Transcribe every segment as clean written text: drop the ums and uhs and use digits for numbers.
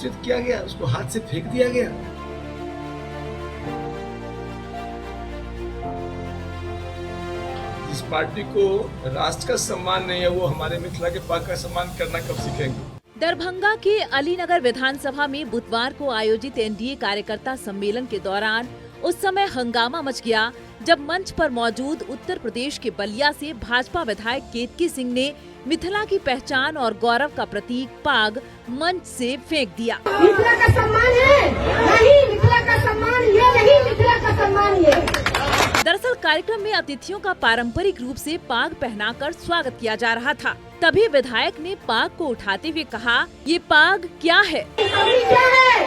दूषित किया गया, उसको हाथ से फेंक दिया गया। जिस पार्टी को राष्ट्र का सम्मान नहीं है, वो हमारे मिथिला के पाक का सम्मान करना कब सीखेंगे? दरभंगा के अलीनगर विधानसभा में बुधवार को आयोजित एनडीए कार्यकर्ता सम्मेलन के दौरान उस समय हंगामा मच गया जब मंच पर मौजूद उत्तर प्रदेश के बलिया से भाजपा विधायक केतकी सिंह ने मिथिला की पहचान और गौरव का प्रतीक पाग मंच से फेंक दिया। मिथिला का सम्मान है, नहीं मिथिला का सम्मान ये नहीं, मिथिला का सम्मान ये। दरअसल कार्यक्रम में अतिथियों का पारंपरिक रूप से पाग पहनाकर स्वागत किया जा रहा था। तभी विधायक ने पाग को उठाते हुए कहा, ये पाग क्या है? क्या है?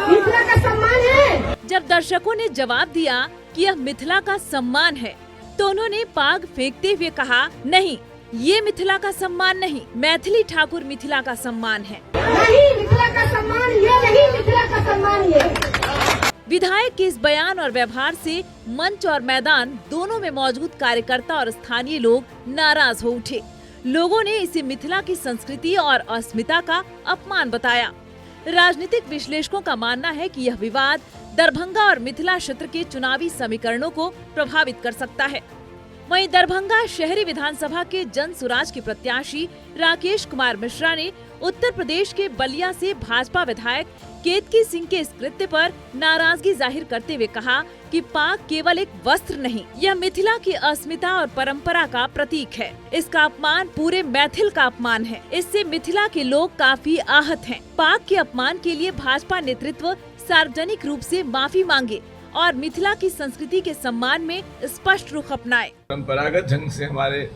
मिथिला का सम्मान है। जब दर्शकों ने जवाब दिया कि यह मिथिला का सम्मान है, तो उन्होंने पाग फेंकते हुए कहा, नहीं ये मिथिला का सम्मान नहीं, मैथिली ठाकुर मिथिला का सम्मान है। नहीं मिथिला का सम्मान ये नहीं, मिथिला का सम्मान ये। विधायक के इस बयान और व्यवहार से मंच और मैदान दोनों में मौजूद कार्यकर्ता और स्थानीय लोग नाराज हो उठे। लोगों ने इसे मिथिला की संस्कृति और अस्मिता का अपमान बताया। राजनीतिक विश्लेषकों का मानना है कि यह विवाद दरभंगा और मिथिला क्षेत्र के चुनावी समीकरणों को प्रभावित कर सकता है। वहीं दरभंगा शहरी विधानसभा के जन सुराज के प्रत्याशी राकेश कुमार मिश्रा ने उत्तर प्रदेश के बलिया से भाजपा विधायक केतकी सिंह के इस कृत्य पर नाराजगी जाहिर करते हुए कहा कि पाग केवल एक वस्त्र नहीं, यह मिथिला की अस्मिता और परंपरा का प्रतीक है। इसका अपमान पूरे मैथिल का अपमान है। इससे मिथिला के लोग काफी आहत हैं। पाग के अपमान के लिए भाजपा नेतृत्व सार्वजनिक रूप से माफी मांगे और मिथिला की संस्कृति के सम्मान में स्पष्ट रुख अपनाए। परंपरागत ढंग से हमारे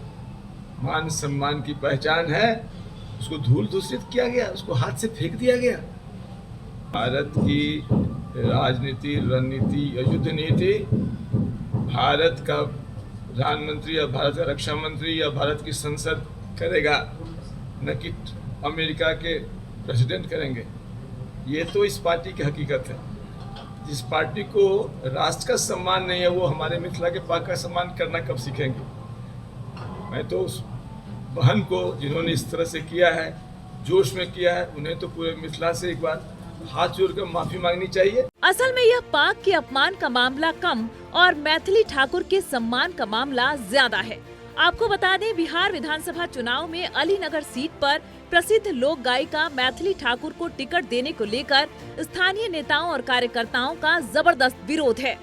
मान सम्मान की पहचान है, उसको धूल दूषित किया गया, उसको हाथ से फेंक दिया गया। भारत की राजनीति, रणनीति या युद्ध नीति भारत का प्रधानमंत्री या भारत का रक्षा मंत्री या भारत की संसद करेगा, न कि अमेरिका के प्रेसिडेंट करेंगे। ये तो इस पार्टी की हकीकत है। जिस पार्टी को राष्ट्र का सम्मान नहीं है, वो हमारे मिथिला के पाक का सम्मान करना कब सीखेंगे? मैं तो उस बहन को जिन्होंने इस तरह से किया है, जोश में किया है, उन्हें तो पूरे मिथिला से एक बार हाथ जोड़कर माफी मांगनी चाहिए। असल में यह पाक के अपमान का मामला कम और मैथिली ठाकुर के सम्मान का मामला ज्यादा है। आपको बता दें, बिहार विधानसभा चुनाव में अलीनगर सीट पर प्रसिद्ध लोक गायिका मैथिली ठाकुर को टिकट देने को लेकर स्थानीय नेताओं और कार्यकर्ताओं का जबरदस्त विरोध है।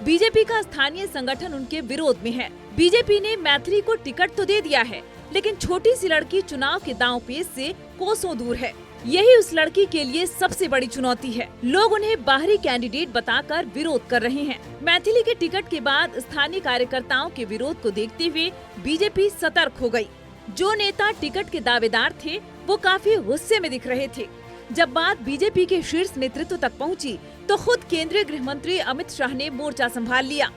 बीजेपी का स्थानीय संगठन उनके विरोध में है। बीजेपी ने मैथिली को टिकट तो दे दिया है, लेकिन छोटी सी लड़की चुनाव के दांवपेच से कोसों दूर है। यही उस लड़की के लिए सबसे बड़ी चुनौती है। लोग उन्हें बाहरी कैंडिडेट बताकर विरोध कर रहे हैं। मैथिली के टिकट के बाद स्थानीय कार्यकर्ताओं के विरोध को देखते हुए बीजेपी सतर्क हो गई। जो नेता टिकट के दावेदार थे, वो काफी गुस्से में दिख रहे थे। जब बात बीजेपी के शीर्ष नेतृत्व तक पहुंची, तो खुद केंद्रीय गृह मंत्री अमित शाह ने मोर्चा संभाल लिया।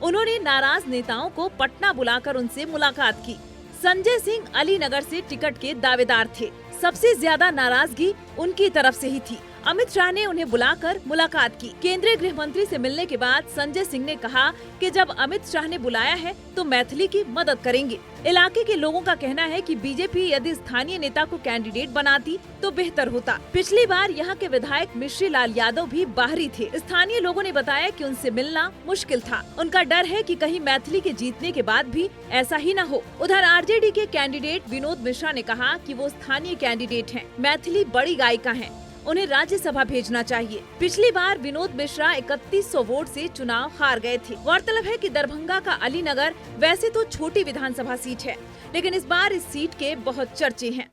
उन्होंने नाराज नेताओं को पटना बुलाकर उनसे मुलाकात की। संजय सिंह अलीनगर से टिकट के दावेदार थे। सबसे ज्यादा नाराजगी उनकी तरफ से ही थी। अमित शाह ने उन्हें बुलाकर मुलाकात की। केंद्रीय गृह मंत्री से मिलने के बाद संजय सिंह ने कहा कि जब अमित शाह ने बुलाया है तो मैथिली की मदद करेंगे। इलाके के लोगों का कहना है कि बीजेपी यदि स्थानीय नेता को कैंडिडेट बनाती तो बेहतर होता। पिछली बार यहाँ के विधायक मिश्री लाल यादव भी बाहरी थे। स्थानीय लोगों ने बताया कि उनसे मिलना मुश्किल था। उनका डर है कि कहीं मैथिली के जीतने के बाद भी ऐसा ही न हो। उधर आरजेडी के कैंडिडेट विनोद मिश्रा ने कहा कि वो स्थानीय कैंडिडेट हैं। मैथिली बड़ी गायिका हैं, उन्हें राज्यसभा भेजना चाहिए। पिछली बार विनोद मिश्रा 3100 वोट से चुनाव हार गए थे। गौरतलब है कि दरभंगा का अलीनगर वैसे तो छोटी विधानसभा सीट है, लेकिन इस बार इस सीट के बहुत चर्चे हैं।